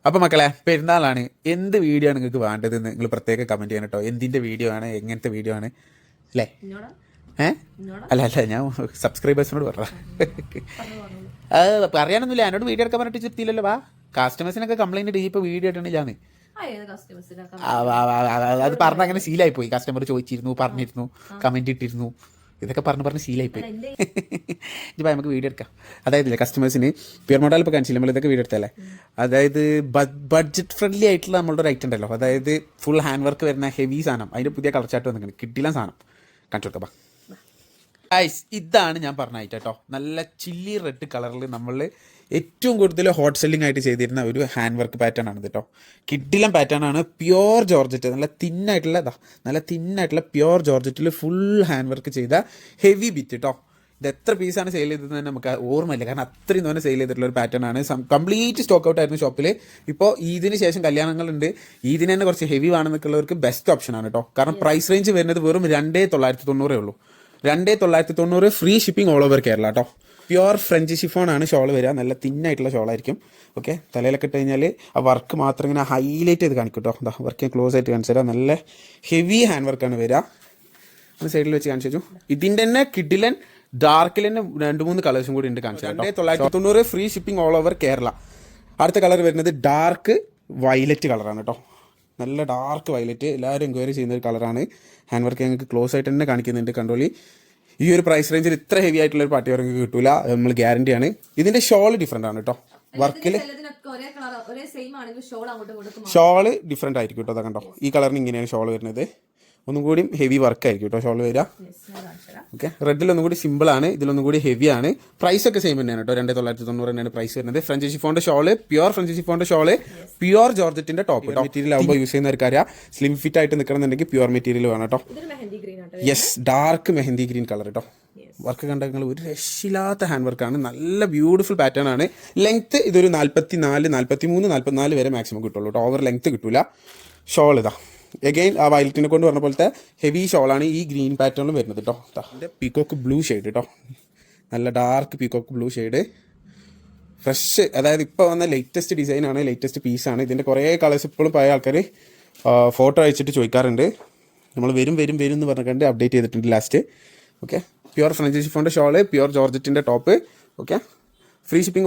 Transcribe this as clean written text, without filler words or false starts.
അപ്പോൾ മക്കളെ പെരുന്നാളാണ്. എന്ത് വീഡിയോ ആണ് നിങ്ങൾക്ക് വേണ്ടതെന്ന് നിങ്ങൾ പ്രത്യേകം കമൻറ്റ് ചെയ്യണം കേട്ടോ. എന്തിൻ്റെ വീഡിയോ ആണ്, എങ്ങനത്തെ വീഡിയോ ആണ് അല്ലേ? അല്ല ഞാൻ സബ്സ്ക്രൈബേഴ്സിനോട് പറഞ്ഞ അത് പറയാനൊന്നുമില്ല. എന്നോട് വീഡിയോ എടുക്കാൻ പറഞ്ഞിട്ട് ചുറ്റിയില്ലല്ലോ. വാ, കസ്റ്റമേഴ്സിനൊക്കെ കംപ്ലൈൻറ്റ് ഇപ്പോൾ വീഡിയോ ഇട്ടിട്ടില്ലാന്ന് അത് പറഞ്ഞ അങ്ങനെ ശീലമായി പോയി. കസ്റ്റമർ ചോദിച്ചിരുന്നു, പറഞ്ഞിരുന്നു, കമൻറ്റ് ഇട്ടിരുന്നു, ഇതൊക്കെ പറഞ്ഞ് ശീലമായിപ്പോയി. ഇപ്പം നമുക്ക് വീഡിയോ എടുക്കാം. അതായത് കസ്റ്റമേഴ്സിന് പ്യുർ മോഡൽ ഇപ്പോൾ കാണിച്ചില്ല, നമ്മൾ ഇതൊക്കെ വീഡിയോ എടുത്തല്ലേ. അതായത് ബഡ്ജറ്റ് ഫ്രണ്ട്ലി ആയിട്ടുള്ള നമ്മളുടെ ഒരു ഐറ്റം ഉണ്ടല്ലോ, അതായത് ഫുൾ ഹാൻഡ് വർക്ക് വരുന്ന ഹെവി സാധനം, അതിൻ്റെ പുതിയ കളർ ചാർട്ട് വന്നിട്ടുണ്ട്. കിട്ടില്ല സാധനം കാണിച്ചു കൊടുക്കാം. ഇതാണ് ഞാൻ പറഞ്ഞ ഐറ്റം കേട്ടോ. നല്ല ചില്ലി റെഡ് കളറിൽ നമ്മൾ ഏറ്റവും കൂടുതൽ ഹോട്ട് സെല്ലിംഗ് ആയിട്ട് ചെയ്തിരുന്ന ഒരു ഹാൻഡ് വർക്ക് പാറ്റേൺ ആണ് കേട്ടോ. കിഡിലൻ പാറ്റേൺ ആണ്. പ്യുവർ ജോർജറ്റ്, നല്ല തിന്നായിട്ടുള്ള പ്യുവർ ജോർജറ്റിൽ ഫുൾ ഹാൻഡ് വർക്ക് ചെയ്ത ഹെവി ബിറ്റ് കേട്ടോ. ഇത് എത്ര പീസാണ് സെയിൽ ചെയ്തതെന്ന് തന്നെ നമുക്ക് ഓർമ്മയില്ല, കാരണം അത്രയും തന്നെ സെയിൽ ചെയ്തിട്ടുള്ള ഒരു പാറ്റേൺ ആണ്. കംപ്ലീറ്റ് സ്റ്റോക്ക് ഔട്ട് ആയിരുന്നു ഷോപ്പിൽ. ഇപ്പോൾ ഇതിന് ശേഷം കല്യാണങ്ങളുണ്ട്, ഇതിന് തന്നെ കുറച്ച് ഹെവി വേണമെന്നൊക്കെയുള്ളവർക്ക് ബെസ്റ്റ് ഓപ്ഷൻ ആണ് കേട്ടോ. കാരണം പ്രൈസ് റേഞ്ച് വരുന്നത് വെറും 2990 ഉള്ളൂ. 2990 free shipping all over Kerala കേട്ടോ. പ്യുവർ ഫ്രഞ്ച് ഷിഫോൺ ആണ് ഷോൾ വരിക. നല്ല തിന്നായിട്ടുള്ള ഷോളായിരിക്കും. ഓക്കെ, തലയിലൊക്കെ ഇട്ട് കഴിഞ്ഞാൽ ആ വർക്ക് മാത്രം ഇങ്ങനെ ഹൈലൈറ്റ് ചെയ്ത് കാണിക്കും കേട്ടോ. എന്താ വർക്ക് ക്ലോസ് ആയിട്ട് കാണിച്ചു തരാം. നല്ല ഹെവി ഹാൻഡ് വർക്കാണ് വരിക. സൈഡിൽ വെച്ച് കാണിച്ചു വെച്ചു. ഇതിൻ്റെ തന്നെ കിഡിലൻ ഡാർക്കിൽ തന്നെ 2-3 കളേഴ്സും കൂടി ഉണ്ട് കാണിച്ചു കേട്ടോ. 2990 free shipping all over Kerala. അടുത്ത കളർ വരുന്നത് ഡാർക്ക് വയലറ്റ് കളറാണ് കേട്ടോ. നല്ല ഡാർക്ക് വയലറ്റ്, എല്ലാവരും എൻക്വയറി ചെയ്യുന്ന ഒരു കളറാണ്. ഹാൻഡ് വർക്ക് ഞങ്ങൾക്ക് ക്ലോസ് ആയിട്ട് തന്നെ കാണിക്കുന്നുണ്ട്. കണ്ടോളി, ഈ ഒരു പ്രൈസ് റേഞ്ചിൽ ഇത്ര ഹെവി ആയിട്ടുള്ള ഒരു പാർട്ടി വർക്ക് കിട്ടൂല, നമ്മൾ ഗ്യാരണ്ടിയാണ്. ഇതിന്റെ ഷോൾ ഡിഫറെന്റ് ആണ് കേട്ടോ. വർക്കിൽ ഷോള് ഡിഫറെന്റ് ആയിരിക്കും കേട്ടോ. അതാ കണ്ടോ, ഈ കളറിന് ഇങ്ങനെയാണ് ഷോൾ വരുന്നത്. ഒന്നും കൂടി ഹെവി വർക്ക് ആയിരിക്കും കേട്ടോ ഷോൾ വരിക. ഓക്കെ, റെഡിൽ ഒന്നും കൂടി സിമ്പിൾ ആണ്, ഇതിലൊന്നും കൂടി ഹെവി ആണ്. പ്രൈസ് ഒക്കെ സെയിം തന്നെയാണ് കേട്ടോ. 2990 തന്നെയാണ് പ്രൈസ് വരുന്നത്. ഫ്രഞ്ച് ഷിഫോണിന്റെ ഷോള്, പ്യുവർ ഫ്രഞ്ച് ഷിഫോണിന്റെ ഷോള്, പ്യുവർ ജോർജറ്റിന്റെ ടോപ്പ്. മെറ്റീരിയൽ ആകുമ്പോൾ യൂസ് ചെയ്യുന്നവർക്കറിയാം, സ്ലിം ഫിറ്റ് ആയിട്ട് നിൽക്കണമെന്നുണ്ടെങ്കിൽ പ്യുവർ മെറ്റീരിയൽ വേണം കേട്ടോ. Yes, dark mehndi green colour കേട്ടോ. വർക്ക് കണ്ട നിങ്ങൾ ഒരു രക്ഷയില്ലാത്ത ഹാൻഡ് വർക്കാണ്. നല്ല ബ്യൂട്ടിഫുൾ പാറ്റേൺ ആണ്. ലെങ്ത്ത് ഇതൊരു 44, 43, 44 വരെ മാക്സിമം കിട്ടുള്ളൂ കേട്ടോ. ഓവർ ലെങ്ത്ത് കിട്ടൂല. ഷോൾ ഇതാ എഗെയിൻ ആ വയലറ്റിനെ കൊണ്ട് പറഞ്ഞ പോലത്തെ ഹെവി ഷോളാണ് ഈ ഗ്രീൻ പാറ്റേണിൽ വരുന്നത് കേട്ടോ. ഇതിൻ്റെ പീക്കോക്ക് ബ്ലൂ ഷെയ്ഡ് കേട്ടോ. നല്ല dark peacock blue shade, fresh. അതായത് ഇപ്പോൾ വന്ന ലേറ്റസ്റ്റ് ഡിസൈനാണ്, ലേറ്റസ്റ്റ് പീസാണ്. ഇതിൻ്റെ കുറേ കളേഴ്സ് ഇപ്പോഴും പഴയ ആൾക്കാർ ഫോട്ടോ അയച്ചിട്ട് ചോദിക്കാറുണ്ട്. നമ്മൾ വരും എന്ന് പറഞ്ഞിട്ട് അപ്ഡേറ്റ് ചെയ്തിട്ടുണ്ട് ലാസ്റ്റ്. ഓക്കെ, പ്യുവർ ഫ്രഞ്ച് ഷിഫോണിൻ്റെ ഷോള്, പ്യുവർ ജോർജറ്റിൻ്റെ ടോപ്പ്. Okay, free shipping